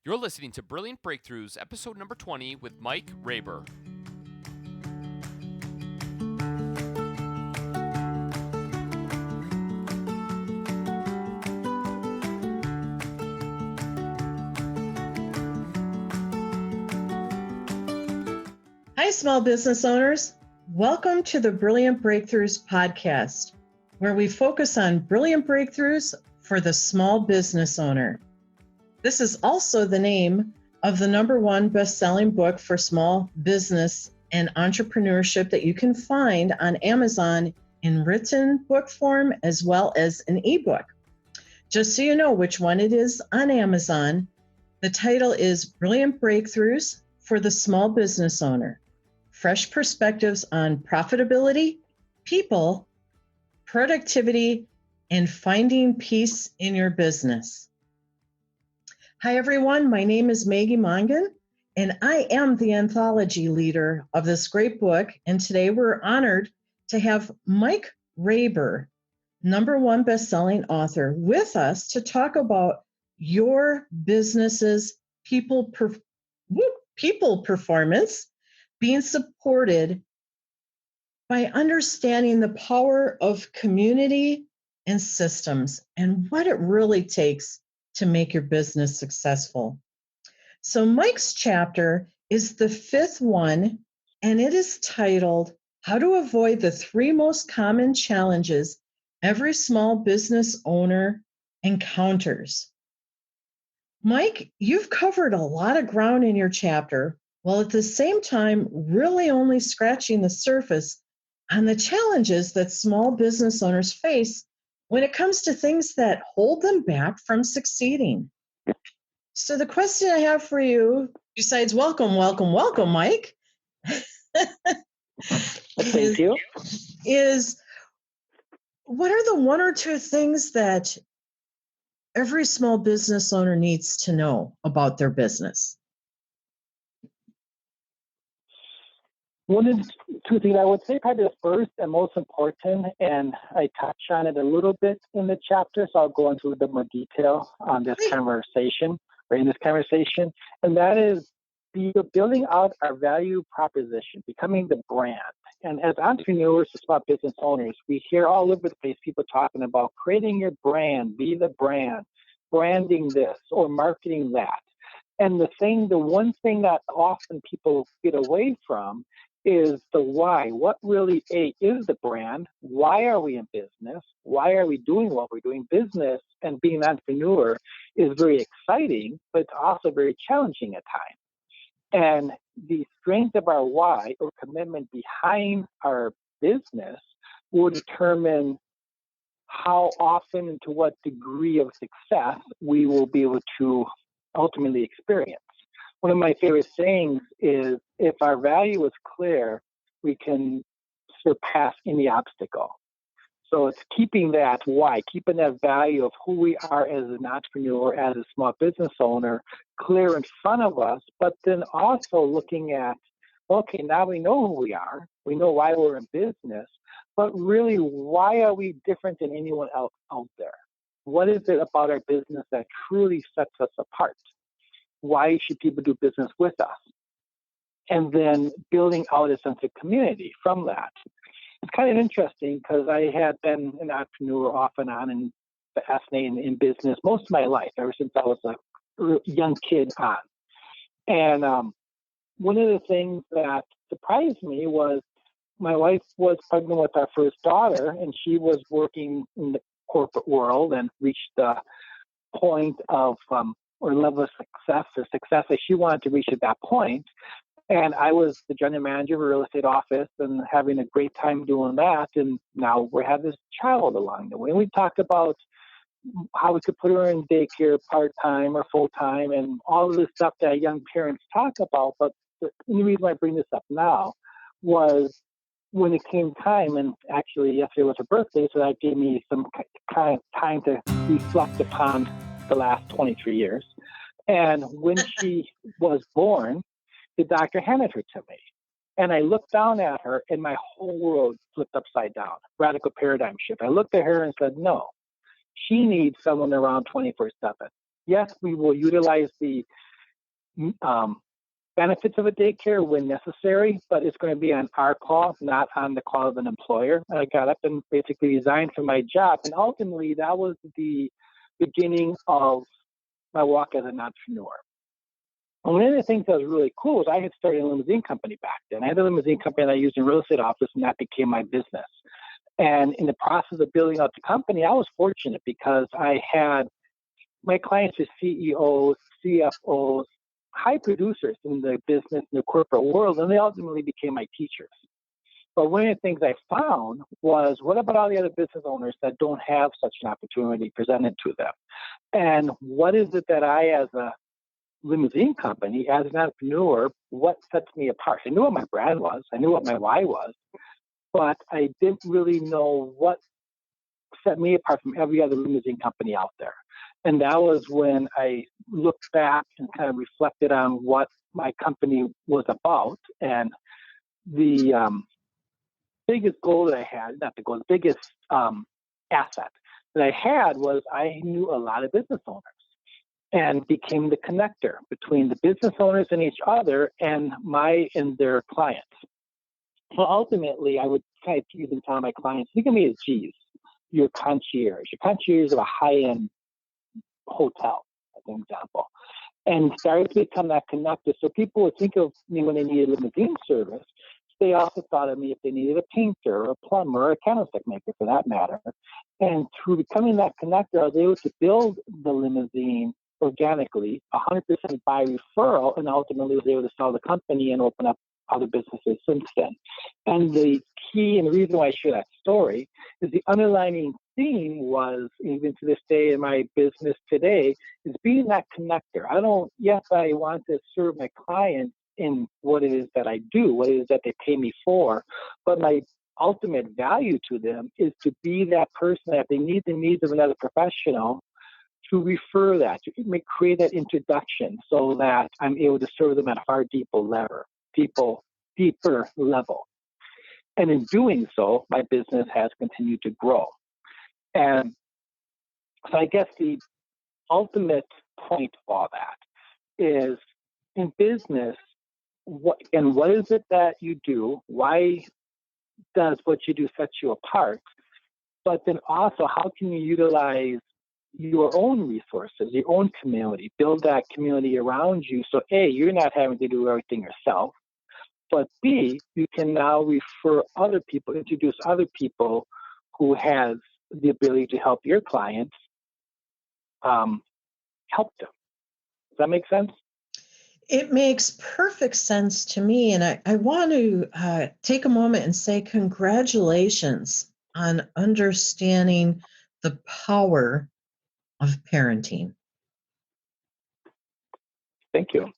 You're listening to Brilliant Breakthroughs, episode number 20 with Mike Raber. Hi, small business owners. Welcome to the Brilliant Breakthroughs podcast, where we focus on brilliant breakthroughs for the small business owner. This is also the name of the #1 best-selling book for small business and entrepreneurship that you can find on Amazon in written book form as well as an ebook. Just so you know which one it is on Amazon, the title is Brilliant Breakthroughs for the Small Business Owner. Fresh perspectives on profitability, people, productivity, and finding peace in your business. Hi, everyone. My name is Maggie Mongan, and I am the anthology leader of this great book. And today we're honored to have Mike Raber, #1 best-selling author, with us to talk about your business's people performance being supported by understanding the power of community and systems and what it really takes to make your business successful. So Mike's chapter is the 5th one, and it is titled, How to Avoid the 3 Most Common Challenges Every Small Business Owner Encounters. Mike, you've covered a lot of ground in your chapter, while at the same time really only scratching the surface on the challenges that small business owners face when it comes to things that hold them back from succeeding. So the question I have for you, besides welcome, Mike, Thank you. is what are the 1 or 2 things that every small business owner needs to know about their business? One of the 2 things I would say probably the first and most important, and I touch on it a little bit in the chapter, so I'll go into a bit more detail on this conversation, or in this conversation, and that is building out our value proposition, becoming the brand. And as entrepreneurs, small business owners, we hear all over the place people talking about creating your brand, be the brand, branding this or marketing that. And the one thing that often people get away from is the why. What really is the brand? Why are we in business? Why are we doing what we're doing? Business and being an entrepreneur is very exciting, but it's also very challenging at times. And the strength of our why or commitment behind our business will determine how often and to what degree of success we will be able to ultimately experience. One of my favorite sayings is, if our value is clear, we can surpass any obstacle. So it's keeping that why, keeping that value of who we are as an entrepreneur, as a small business owner, clear in front of us, but then also looking at, okay, now we know who we are, we know why we're in business, but really, why are we different than anyone else out there? What is it about our business that truly sets us apart? Why should people do business with us? And then building out a sense of community from that. It's kind of interesting because I had been an entrepreneur off and on and fascinated in business most of my life, ever since I was a young kid on. And one of the things that surprised me was my wife was pregnant with our first daughter, and she was working in the corporate world and reached the point of or level of success that she wanted to reach at that point. And I was the general manager of a real estate office and having a great time doing that. And now we have this child along the way. And we talked about how we could put her in daycare part-time or full-time and all of this stuff that young parents talk about. But the only reason I bring this up now was when it came time, and actually yesterday was her birthday, so that gave me some kind of time to reflect upon the last 23 years. And when she was born, the doctor handed her to me. And I looked down at her and my whole world flipped upside down. Radical paradigm shift. I looked at her and said, no, she needs someone around 24/7. Yes, we will utilize the benefits of a daycare when necessary, but it's going to be on our call, not on the call of an employer. I got up and basically resigned from my job. And ultimately, that was the beginning of my walk as an entrepreneur. And one of the things that was really cool was I had started a limousine company back then. I had a limousine company that I used in real estate office, and that became my business. And in the process of building out the company, I was fortunate because I had my clients were CEOs, CFOs, high producers in the business and the corporate world, and they ultimately became my teachers. But one of the things I found was, what about all the other business owners that don't have such an opportunity presented to them? And what is it that I, as a limousine company, as an entrepreneur, what sets me apart? I knew what my brand was, I knew what my why was, but I didn't really know what set me apart from every other limousine company out there. And that was when I looked back and kind of reflected on what my company was about. And the biggest goal that I had, not the goal, the biggest asset that I had was I knew a lot of business owners and became the connector between the business owners and each other and their clients. So ultimately, I would kind of tease and tell my clients, think of me as G's, your concierge. Your concierge of a high-end hotel, as an example, and started to become that connector. So people would think of me when they needed limousine service. They also thought of me if they needed a painter or a plumber or a candlestick maker, for that matter. And through becoming that connector, I was able to build the limousine organically, 100% by referral, and ultimately was able to sell the company and open up other businesses since then. And the key and the reason why I share that story is the underlying theme was, even to this day in my business today, is being that connector. I want to serve my clients in what it is that I do, what it is that they pay me for, but my ultimate value to them is to be that person that if they need the needs of another professional, to refer that, to create that introduction so that I'm able to serve them at a far deeper level. And in doing so, my business has continued to grow. And so I guess the ultimate point of all that is, in business, what is it that you do? Why does what you do set you apart? But then also, how can you utilize your own resources, your own community, build that community around you? So A, you're not having to do everything yourself, but B, you can now refer other people, introduce other people who has the ability to help your clients help them. Does that make sense? It makes perfect sense to me. And I want to take a moment and say congratulations on understanding the power of parenting. Thank you.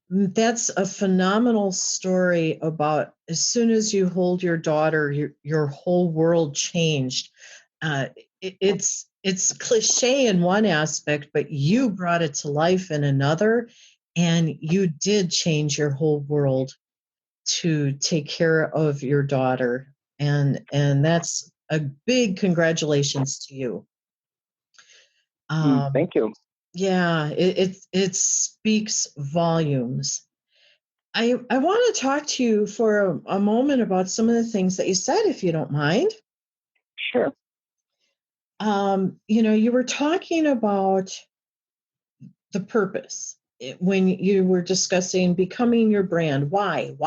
That's a phenomenal story about as soon as you hold your daughter, your whole world changed. It's cliche in one aspect, but you brought it to life in another, and you did change your whole world to take care of your daughter. And that's a big congratulations to you. Thank you. Yeah, it speaks volumes. I want to talk to you for a moment about some of the things that you said, if you don't mind. Sure. You were talking about the purpose when you were discussing becoming your brand. Why? We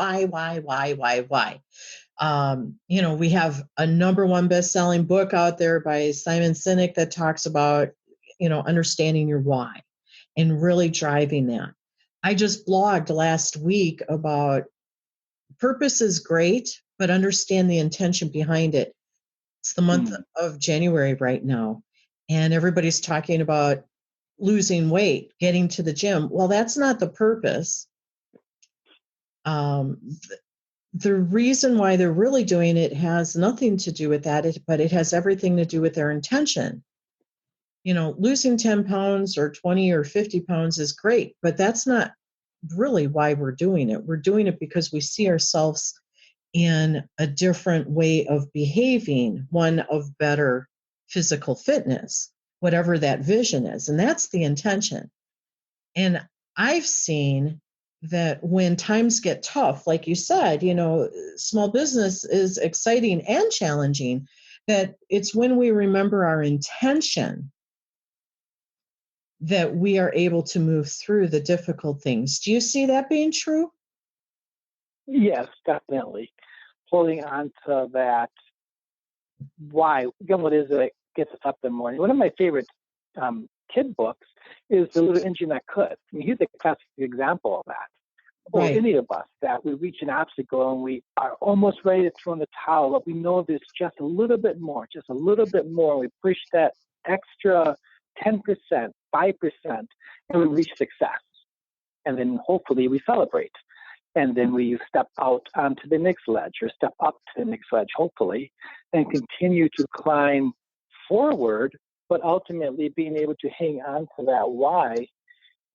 have a #1 best-selling book out there by Simon Sinek that talks about, understanding your why and really driving that. I just blogged last week about purpose is great, but understand the intention behind it. It's the month of January right now, and everybody's talking about losing weight, getting to the gym. Well, that's not the purpose. The reason why they're really doing it has nothing to do with that, but it has everything to do with their intention. Losing 10 pounds or 20 or 50 pounds is great, but that's not really why we're doing it. We're doing it because we see ourselves in a different way of behaving, one of better physical fitness, whatever that vision is. And that's the intention. And I've seen that when times get tough, like you said, small business is exciting and challenging, that it's when we remember our intention that we are able to move through the difficult things. Do you see that being true? Yes, definitely. Holding on to that why. Again, what is it that gets us up in the morning? One of my favorite kid books is The Little Engine That Could. I mean, he's a classic example of that. Or Right. any of us that we reach an obstacle and we are almost ready to throw in the towel, but we know there's just a little bit more, We push that extra 10%, 5%, and we reach success. And then hopefully we celebrate. And then we step out onto the next ledge or step up to the next ledge, hopefully, and continue to climb forward, but ultimately being able to hang on to that why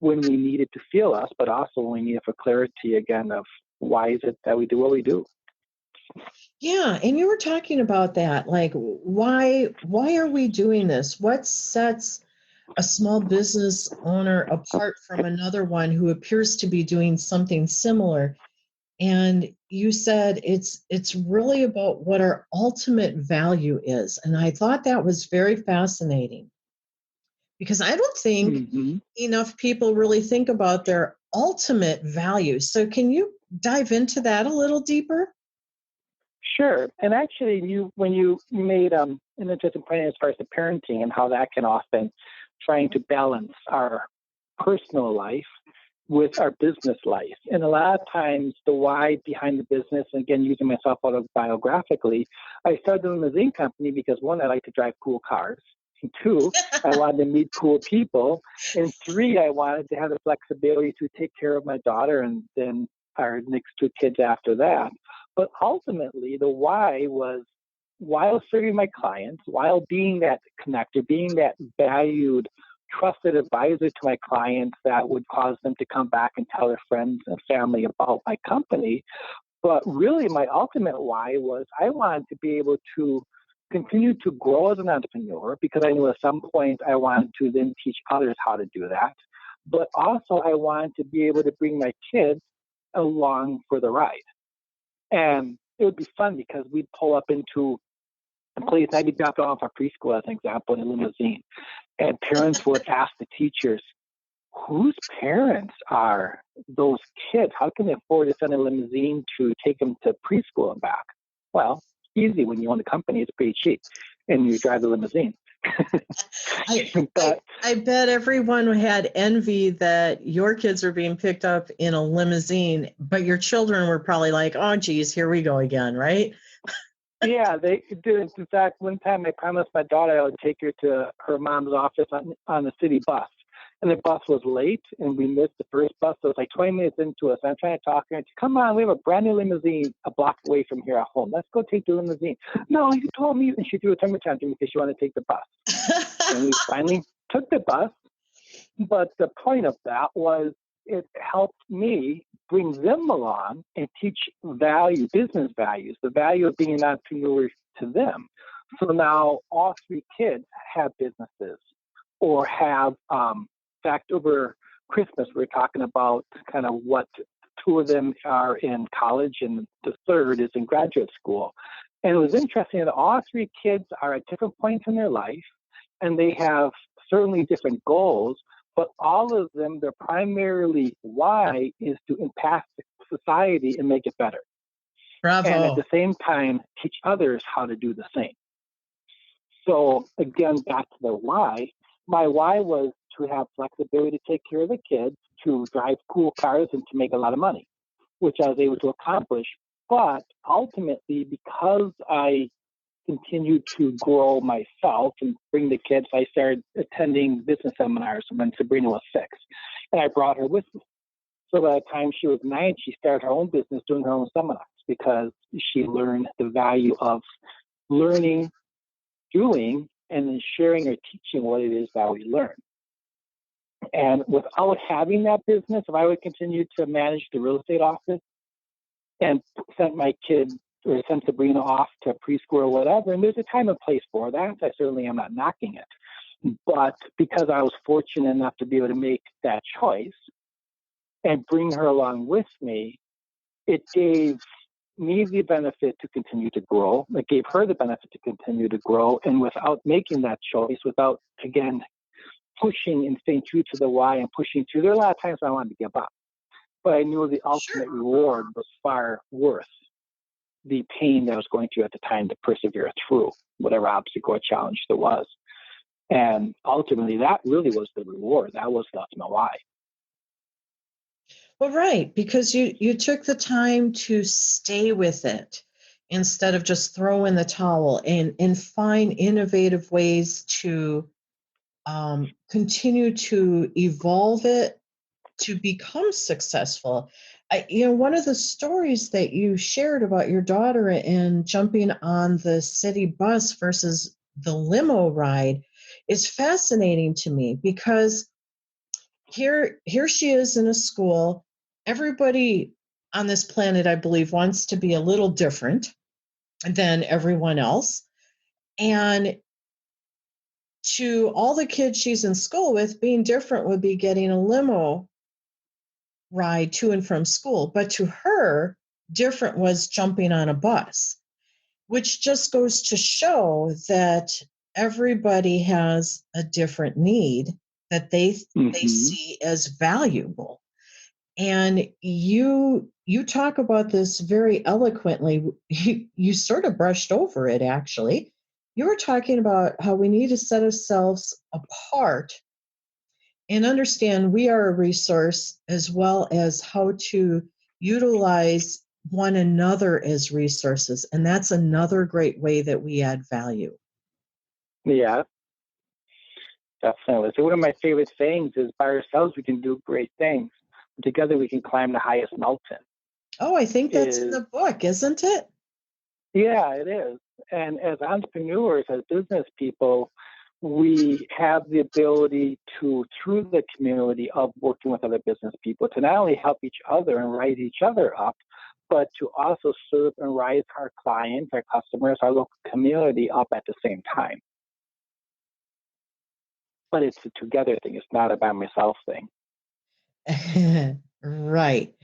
when we need it to feel us, but also when we need it for clarity again of why is it that we do what we do. Yeah, and you were talking about that, like why are we doing this? What sets a small business owner apart from another one who appears to be doing something similar? And you said it's really about what our ultimate value is. And I thought that was very fascinating because I don't think enough people really think about their ultimate value. So can you dive into that a little deeper? Sure. And actually, when you made an interesting point as far as the parenting and how that can often trying to balance our personal life with our business life. And a lot of times the why behind the business, and again, using myself autobiographically, I started the limousine company because one, I like to drive cool cars. And two, I wanted to meet cool people. And three, I wanted to have the flexibility to take care of my daughter and then our next two kids after that. But ultimately, the why was while serving my clients, while being that connector, being that valued, trusted advisor to my clients that would cause them to come back and tell their friends and family about my company. But really, my ultimate why was I wanted to be able to continue to grow as an entrepreneur because I knew at some point I wanted to then teach others how to do that. But also, I wanted to be able to bring my kids along for the ride. And it would be fun because we'd pull up into a place, I'd be dropped off our preschool, as an example, in a limousine. And parents would ask the teachers, whose parents are those kids? How can they afford to send a limousine to take them to preschool and back? Well, easy. When you own a company, it's pretty cheap. And you drive the limousine. I bet everyone had envy that your kids were being picked up in a limousine, but your children were probably like, oh, geez, here we go again, right? Yeah, they did. In fact, one time I promised my daughter I would take her to her mom's office on the city bus. And the bus was late, and we missed the first bus. So it was like 20 minutes into us. I'm trying to talk to her. And she, come on, we have a brand new limousine a block away from here at home. Let's go take the limousine. No, you told me. And she threw a temper tantrum because she wanted to take the bus. And we finally took the bus. But the point of that was it helped me bring them along and teach business values, the value of being an entrepreneur to them. So now all three kids have businesses or have, in fact, over Christmas, we were talking about kind of what two of them are in college and the third is in graduate school. And it was interesting that all three kids are at different points in their life and they have certainly different goals, but all of them, their primarily why is to impact society and make it better. Bravo. And at the same time, teach others how to do the same. So again, back to the why. My why was to have flexibility to take care of the kids, to drive cool cars, and to make a lot of money, which I was able to accomplish. But ultimately, because I continued to grow myself and bring the kids, I started attending business seminars when Sabrina was 6. And I brought her with me. So by the time she was 9, she started her own business doing her own seminars because she learned the value of learning, doing, and then sharing or teaching what it is that we learn. And without having that business, if I would continue to manage the real estate office and send my kid or send Sabrina off to preschool or whatever, and there's a time and place for that. I certainly am not knocking it. But because I was fortunate enough to be able to make that choice, and bring her along with me, it gave me the benefit to continue to grow. It gave her the benefit to continue to grow. And without making that choice, without, again, pushing and staying true to the why and pushing through, there are a lot of times I wanted to give up. But I knew the ultimate reward was far worth the pain that I was going through at the time to persevere through whatever obstacle or challenge there was. And ultimately, that really was the reward. That was the ultimate why. Well, right, because you took the time to stay with it instead of just throw in the towel and find innovative ways to continue to evolve it to become successful. One of the stories that you shared about your daughter and jumping on the city bus versus the limo ride is fascinating to me, because here she is in a school. Everybody on this planet, I believe, wants to be a little different than everyone else. And to all the kids she's in school with, being different would be getting a limo ride to and from school. But to her, different was jumping on a bus, which just goes to show that everybody has a different need that they see as valuable. And you talk about this very eloquently. You sort of brushed over it, actually. You were talking about how we need to set ourselves apart and understand we are a resource, as well as how to utilize one another as resources. And that's another great way that we add value. Yeah, definitely. So one of my favorite sayings is, by ourselves, we can do great things. Together, we can climb the highest mountain. Oh, I think that's in the book, isn't it? Yeah, it is. And as entrepreneurs, as business people, we have the ability to, through the community of working with other business people, to not only help each other and rise each other up, but to also serve and rise our clients, our customers, our local community up at the same time. But it's a together thing. It's not a by myself thing. Right.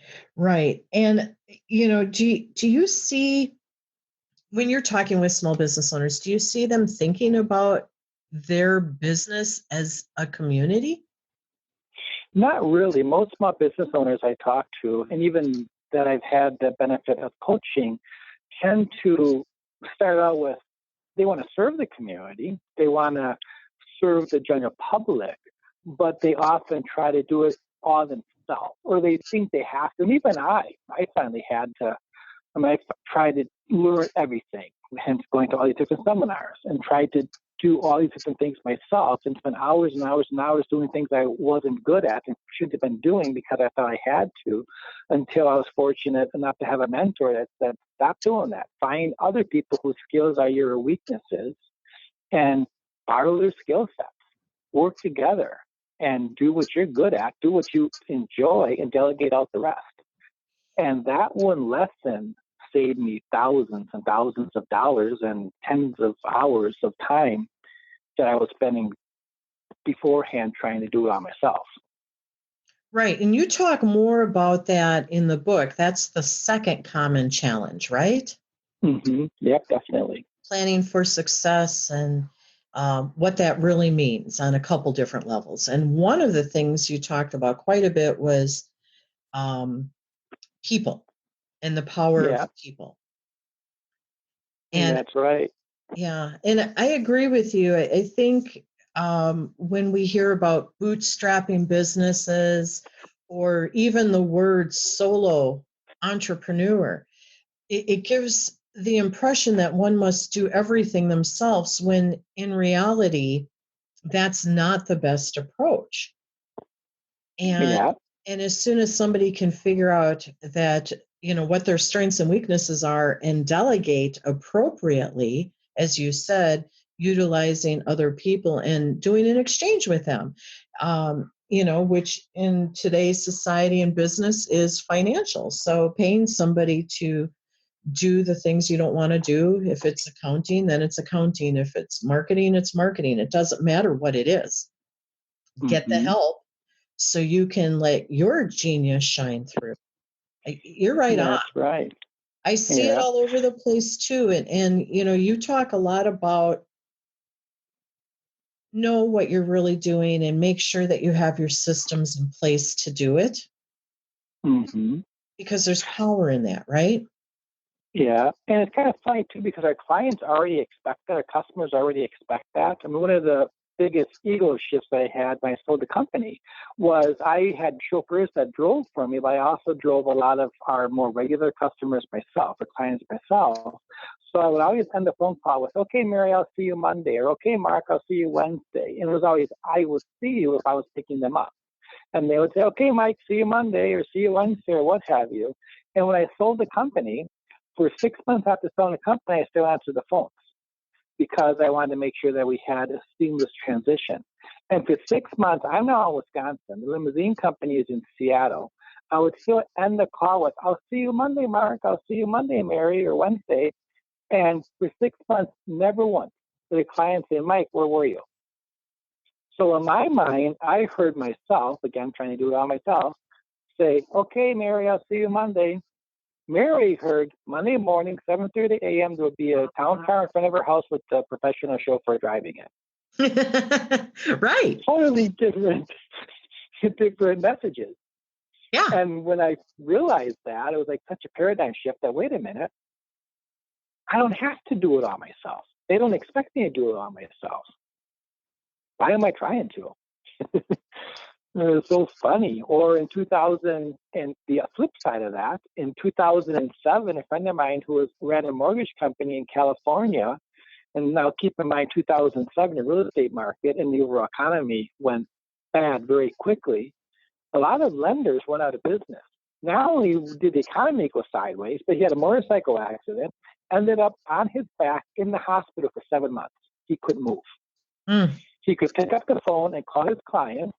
And, do you see, when you're talking with small business owners, do you see them thinking about their business as a community? Not really. Most small business owners I talk to, and even that I've had the benefit of coaching, tend to start out with, they want to serve the community, they want to serve the general public, but they often try to do it all themselves, or they think they have to. And even I finally had to, I tried to learn everything, hence going to all these different seminars, and tried to do all these different things myself, and spend hours and hours and hours doing things I wasn't good at and shouldn't have been doing because I thought I had to, until I was fortunate enough to have a mentor that said, stop doing that. Find other people whose skills are your weaknesses and borrow their skill sets. Work together and do what you're good at, do what you enjoy, and delegate out the rest. And that one lesson saved me thousands and thousands of dollars and tens of hours of time that I was spending beforehand trying to do it on myself. Right. And you talk more about that in the book. That's the second common challenge, right? Mm-hmm. Yep, definitely. Planning for success and what that really means on a couple different levels. And one of the things you talked about quite a bit was people and the power of people. And that's right. Yeah. And I agree with you. I think when we hear about bootstrapping businesses, or even the word solo entrepreneur, it gives the impression that one must do everything themselves, when in reality, that's not the best approach. And as soon as somebody can figure out that, what their strengths and weaknesses are and delegate appropriately, as you said, utilizing other people and doing an exchange with them, which in today's society and business is financial. So paying somebody to do the things you don't want to do. If it's accounting, then it's accounting. If it's marketing, it's marketing. It doesn't matter what it is. Get the help so you can let your genius shine through. You're right on. That's right. I see it all over the place too. And you talk a lot about know what you're really doing and make sure that you have your systems in place to do it. Mm-hmm. Because there's power in that, right? Yeah, and it's kind of funny too because our clients already expect that, our customers already expect that. I mean, one of the biggest ego shifts I had when I sold the company was I had chauffeurs that drove for me, but I also drove a lot of our more regular customers myself, or clients myself. So I would always end the phone call with, "Okay, Mary, I'll see you Monday," or "Okay, Mark, I'll see you Wednesday." And it was always, "I will see you" if I was picking them up. And they would say, "Okay, Mike, see you Monday," or "See you Wednesday," or what have you. And when I sold the company, for 6 months after selling the company, I still answered the phones because I wanted to make sure that we had a seamless transition. And for 6 months, I'm now in Wisconsin. The limousine company is in Seattle. I would still end the call with, "I'll see you Monday, Mark. I'll see you Monday, Mary," or Wednesday. And for 6 months, never once did a client say, "Mike, where were you?" So in my mind, I heard myself, again, trying to do it all myself, say, "Okay, Mary, I'll see you Monday." Mary heard Monday morning, 7:30 a.m., there would be a town car in front of her house with a professional chauffeur driving it. Right. Totally different, different messages. Yeah. And when I realized that, it was like such a paradigm shift that, wait a minute, I don't have to do it all myself. They don't expect me to do it all myself. Why am I trying to? It was so funny. Or in 2000, and the flip side of that, in 2007, a friend of mine who ran a mortgage company in California, and now keep in mind 2007, the real estate market and the overall economy went bad very quickly. A lot of lenders went out of business. Not only did the economy go sideways, but he had a motorcycle accident, ended up on his back in the hospital for 7 months. He couldn't move. He could pick up the phone and call his client,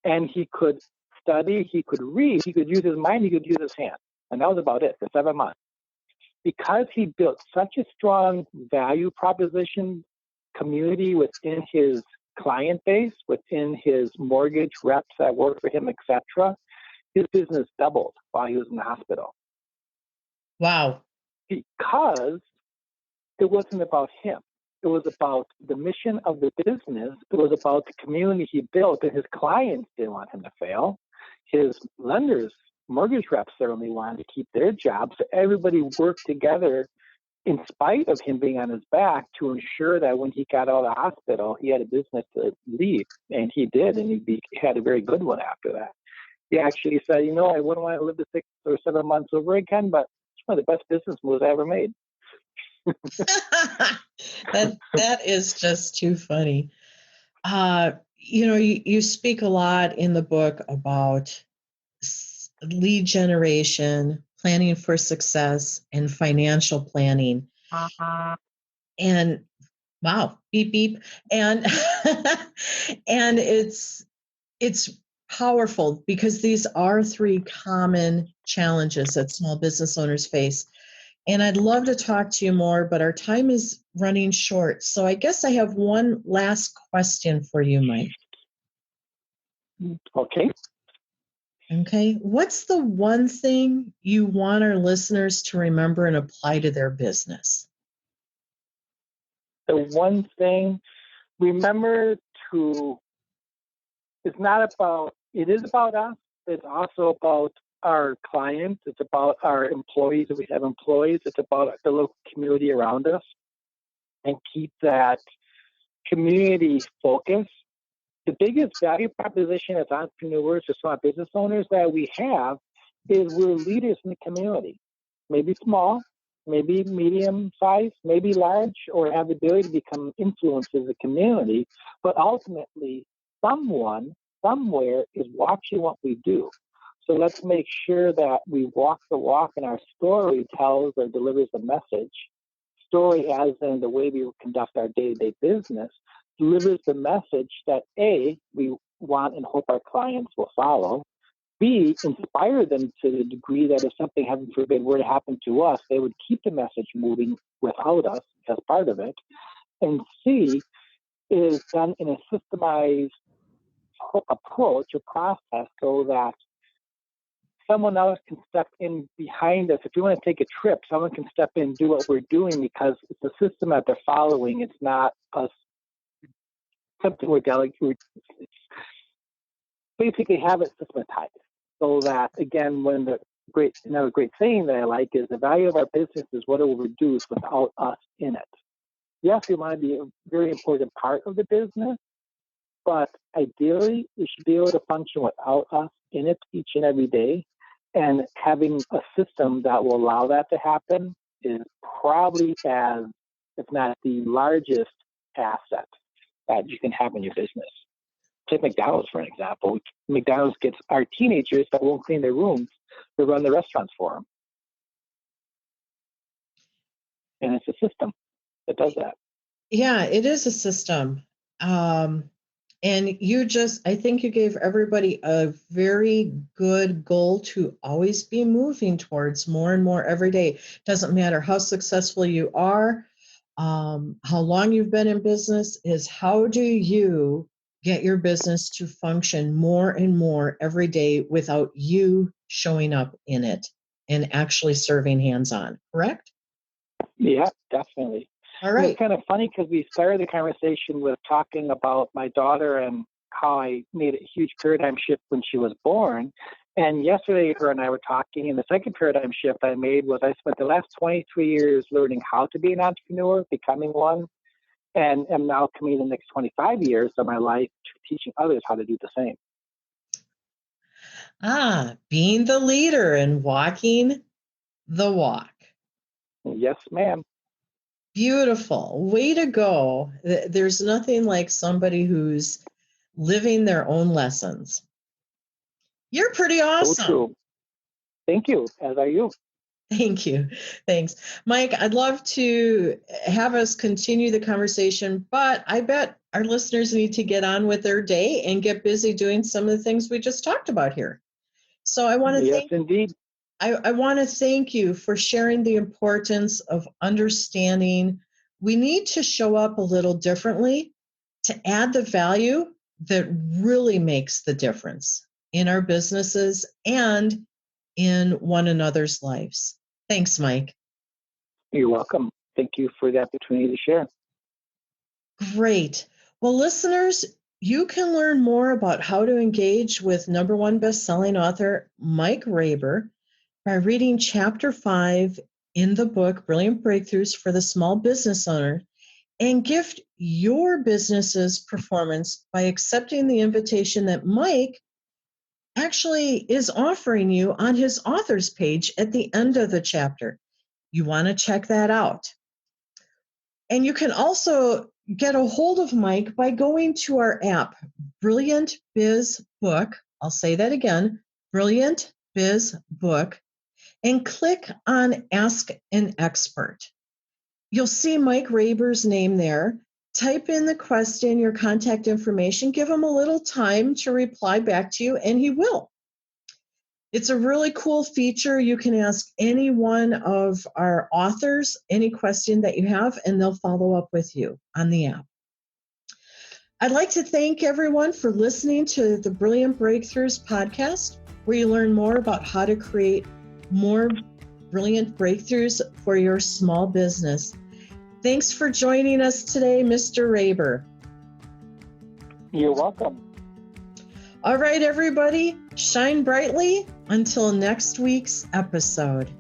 and he could study, he could read, he could use his mind, he could use his hands. And that was about it for 7 months. Because he built such a strong value proposition community within his client base, within his mortgage reps that worked for him, etc., his business doubled while he was in the hospital. Wow. Because it wasn't about him. It was about the mission of the business. It was about the community he built, and his clients didn't want him to fail. His lenders, mortgage reps, certainly wanted to keep their jobs. So everybody worked together in spite of him being on his back to ensure that when he got out of the hospital, he had a business to lead. And he did, and he had a very good one after that. He actually said, I wouldn't want to live the 6 or 7 months over again, but it's one of the best business moves I ever made. that is just too funny. You speak a lot in the book about lead generation, planning for success, and financial planning. And wow, beep beep, and and it's powerful because these are 3 common challenges that small business owners face. And I'd love to talk to you more, but our time is running short. So I guess I have one last question for you, Mike. Okay. Okay. What's the one thing you want our listeners to remember and apply to their business? The one thing, remember to, it is about us. It's also about our clients. It's about our employees. If we have employees, it's about the local community around us. And keep that community focus. The biggest value proposition as entrepreneurs or small business owners that we have is we're leaders in the community. Maybe small, maybe medium size, maybe large, or have the ability to become influencers in the community. But ultimately, someone somewhere is watching what we do. So let's make sure that we walk the walk and our story tells or delivers a message. Story as in the way we conduct our day-to-day business delivers the message that A, we want and hope our clients will follow, B, inspire them to the degree that if something, heaven forbid, were to happen to us, they would keep the message moving without us as part of it, and C, is done in a systemized approach or process so that someone else can step in behind us. If you want to take a trip, someone can step in and do what we're doing because it's a system that they're following. It's not us something we're delegating. Basically have it systematized so that, again, another great saying that I like is the value of our business is what it will reduce without us in it. Yes, we want to be a very important part of the business, but ideally, we should be able to function without us in it each and every day. And having a system that will allow that to happen is probably if not the largest asset that you can have in your business. Take McDonald's, for an example. McDonald's gets our teenagers that won't clean their rooms to run the restaurants for them. And it's a system that does that. Yeah, it is a system. And I think you gave everybody a very good goal to always be moving towards more and more every day. Doesn't matter how successful you are, how long you've been in business, is how do you get your business to function more and more every day without you showing up in it and actually serving hands-on, correct? Yeah, definitely. All right. It's kind of funny because we started the conversation with talking about my daughter and how I made a huge paradigm shift when she was born. And yesterday, her and I were talking, and the second paradigm shift I made was I spent the last 23 years learning how to be an entrepreneur, becoming one, and am now committing the next 25 years of my life to teaching others how to do the same. Being the leader and walking the walk. Yes, ma'am. Beautiful. Way to go. There's nothing like somebody who's living their own lessons. You're pretty awesome. So true. Thank you, as are you. Thank you. Thanks. Mike, I'd love to have us continue the conversation, but I bet our listeners need to get on with their day and get busy doing some of the things we just talked about here. So I want to indeed. I want to thank you for sharing the importance of understanding we need to show up a little differently to add the value that really makes the difference in our businesses and in one another's lives. Thanks, Mike. You're welcome. Thank you for the opportunity to share. Great. Well, listeners, you can learn more about how to engage with #1 best-selling author Mike Raber by reading Chapter 5 in the book, Brilliant Breakthroughs for the Small Business Owner, and gift your business's performance by accepting the invitation that Mike actually is offering you on his author's page at the end of the chapter. You want to check that out. And you can also get a hold of Mike by going to our app, Brilliant Biz Book. I'll say that again, Brilliant Biz Book, and click on Ask an Expert. You'll see Mike Raber's name there. Type in the question, your contact information, give him a little time to reply back to you, and he will. It's a really cool feature. You can ask any one of our authors any question that you have, and they'll follow up with you on the app. I'd like to thank everyone for listening to the Brilliant Breakthroughs podcast, where you learn more about how to create more brilliant breakthroughs for your small business. Thanks for joining us today, Mr. Raber. You're welcome. All right, everybody, shine brightly until next week's episode.